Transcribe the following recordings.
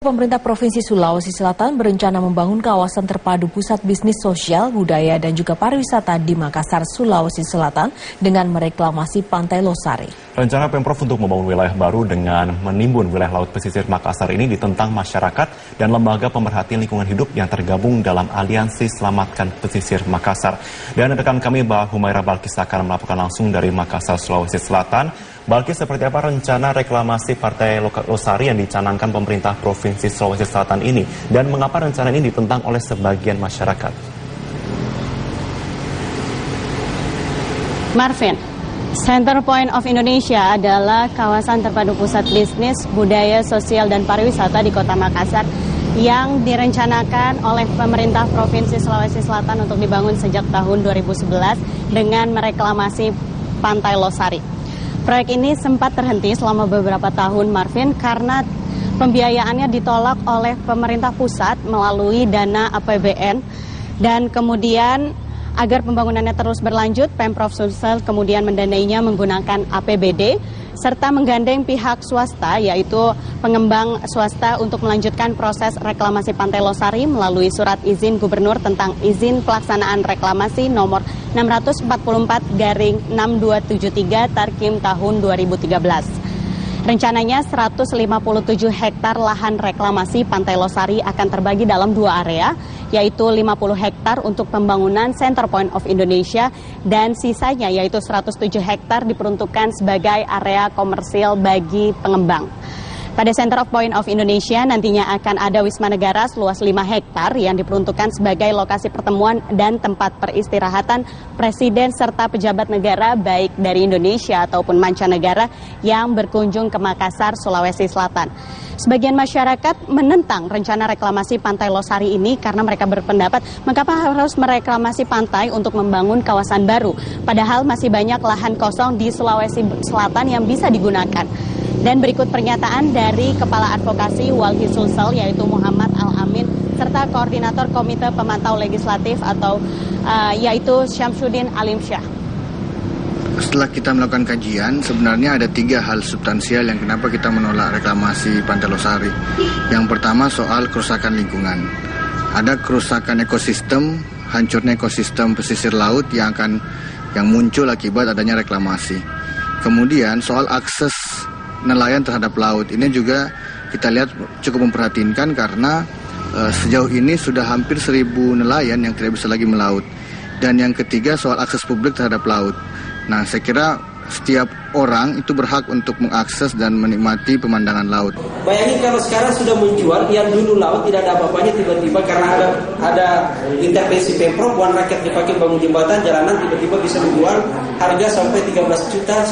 Pemerintah Provinsi Sulawesi Selatan berencana membangun kawasan terpadu pusat bisnis sosial, budaya, dan juga pariwisata di Makassar, Sulawesi Selatan dengan mereklamasi Pantai Losari. Rencana Pemprov untuk membangun wilayah baru dengan menimbun wilayah laut pesisir Makassar ini ditentang masyarakat dan lembaga pemerhati lingkungan hidup yang tergabung dalam Aliansi Selamatkan Pesisir Makassar. Dan rekan kami Humaira Balkis akan melaporkan langsung dari Makassar, Sulawesi Selatan. Balkis, seperti apa rencana reklamasi Pantai Losari yang dicanangkan pemerintah Provinsi Sulawesi Selatan ini? Dan mengapa rencana ini ditentang oleh sebagian masyarakat? Marvin, Center Point of Indonesia adalah kawasan terpadu pusat bisnis, budaya, sosial, dan pariwisata di Kota Makassar yang direncanakan oleh pemerintah Provinsi Sulawesi Selatan untuk dibangun sejak tahun 2011 dengan mereklamasi Pantai Losari. Proyek ini sempat terhenti selama beberapa tahun, Marvin, karena pembiayaannya ditolak oleh pemerintah pusat melalui dana APBN. Dan kemudian agar pembangunannya terus berlanjut, Pemprov Sulsel kemudian mendanainya menggunakan APBD serta menggandeng pihak swasta, yaitu pengembang swasta untuk melanjutkan proses reklamasi Pantai Losari melalui surat izin gubernur tentang izin pelaksanaan reklamasi nomor 644/6273 Tarkim tahun 2013. Rencananya 157 hektar lahan reklamasi Pantai Losari akan terbagi dalam dua area, yaitu 50 hektar untuk pembangunan Center Point of Indonesia dan sisanya yaitu 107 hektar diperuntukkan sebagai area komersil bagi pengembang. Pada Center Point of Indonesia nantinya akan ada Wisma Negara seluas 5 hektar yang diperuntukkan sebagai lokasi pertemuan dan tempat peristirahatan presiden serta pejabat negara baik dari Indonesia ataupun mancanegara yang berkunjung ke Makassar, Sulawesi Selatan. Sebagian masyarakat menentang rencana reklamasi Pantai Losari ini karena mereka berpendapat mengapa harus mereklamasi pantai untuk membangun kawasan baru, padahal masih banyak lahan kosong di Sulawesi Selatan yang bisa digunakan. Dan berikut pernyataan dari Kepala Advokasi Walhi Sulsel yaitu Muhammad Al-Amin serta Koordinator Komite Pemantau Legislatif atau yaitu Syamsuddin Alimsyah. Setelah kita melakukan kajian, sebenarnya ada 3 hal substansial yang kenapa kita menolak reklamasi Pantai Losari. Yang pertama soal kerusakan lingkungan. Ada kerusakan ekosistem, hancurnya ekosistem pesisir laut yang muncul akibat adanya reklamasi. Kemudian soal akses nelayan terhadap laut. Ini juga kita lihat cukup memperhatinkan karena sejauh ini sudah hampir 1.000 nelayan yang tidak bisa lagi melaut. Dan yang ketiga soal akses publik terhadap laut. Nah, saya kira setiap orang itu berhak untuk mengakses dan menikmati pemandangan laut. Bayangin kalau sekarang sudah menjual yang dulu laut tidak ada apa-apanya, tiba-tiba karena ada intervensi Pemprov, uang rakyat dipakai bangun jembatan, jalanan, tiba-tiba bisa menjual harga sampai 13 juta,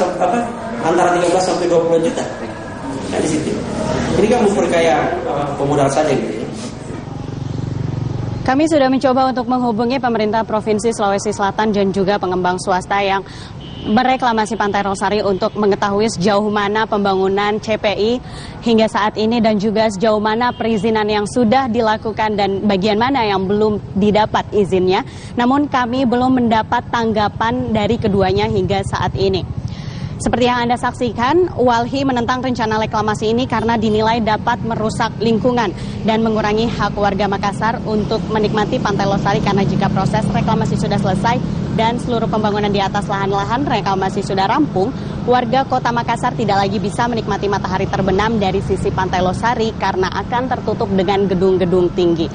antara 13 sampai 20 juta. Nah, di situ. Ini kan memperkaya pemodal saja gitu. Kami sudah mencoba untuk menghubungi pemerintah Provinsi Sulawesi Selatan dan juga pengembang swasta yang mereklamasi Pantai Losari untuk mengetahui sejauh mana pembangunan CPI hingga saat ini dan juga sejauh mana perizinan yang sudah dilakukan dan bagian mana yang belum didapat izinnya. Namun kami belum mendapat tanggapan dari keduanya hingga saat ini. Seperti yang Anda saksikan, Walhi menentang rencana reklamasi ini karena dinilai dapat merusak lingkungan dan mengurangi hak warga Makassar untuk menikmati Pantai Losari karena jika proses reklamasi sudah selesai dan seluruh pembangunan di atas lahan-lahan reklamasi sudah rampung, warga Kota Makassar tidak lagi bisa menikmati matahari terbenam dari sisi Pantai Losari karena akan tertutup dengan gedung-gedung tinggi.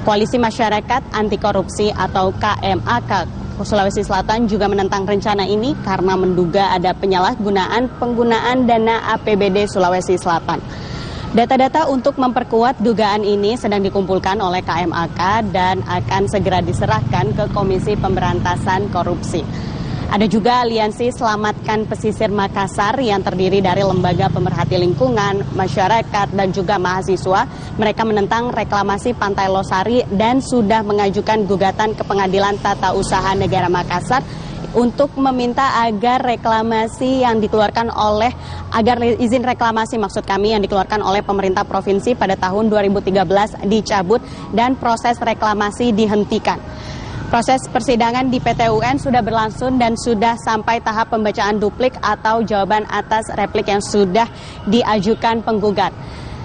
Koalisi Masyarakat Anti Korupsi atau KMAK Sulawesi Selatan juga menentang rencana ini karena menduga ada penyalahgunaan penggunaan dana APBD Sulawesi Selatan. Data-data untuk memperkuat dugaan ini sedang dikumpulkan oleh KMAK dan akan segera diserahkan ke Komisi Pemberantasan Korupsi. Ada juga Aliansi Selamatkan Pesisir Makassar yang terdiri dari lembaga pemerhati lingkungan, masyarakat, dan juga mahasiswa. Mereka menentang reklamasi Pantai Losari dan sudah mengajukan gugatan ke Pengadilan Tata Usaha Negara Makassar untuk meminta agar izin reklamasi yang dikeluarkan oleh pemerintah provinsi pada tahun 2013 dicabut dan proses reklamasi dihentikan. Proses persidangan di PT UN sudah berlangsung dan sudah sampai tahap pembacaan duplik atau jawaban atas replik yang sudah diajukan penggugat.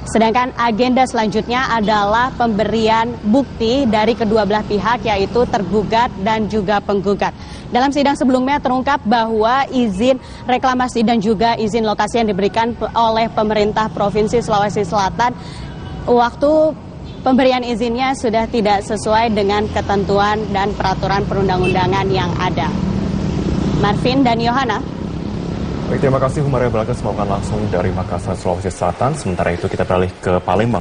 Sedangkan agenda selanjutnya adalah pemberian bukti dari kedua belah pihak, yaitu tergugat dan juga penggugat. Dalam sidang sebelumnya terungkap bahwa izin reklamasi dan juga izin lokasi yang diberikan oleh pemerintah Provinsi Sulawesi Selatan, waktu pemberian izinnya sudah tidak sesuai dengan ketentuan dan peraturan perundang-undangan yang ada. Marvin dan Yohana. Baik, terima kasih Humaria Belagas melaporkan langsung dari Makassar, Sulawesi Selatan. Sementara itu kita beralih ke Palembang.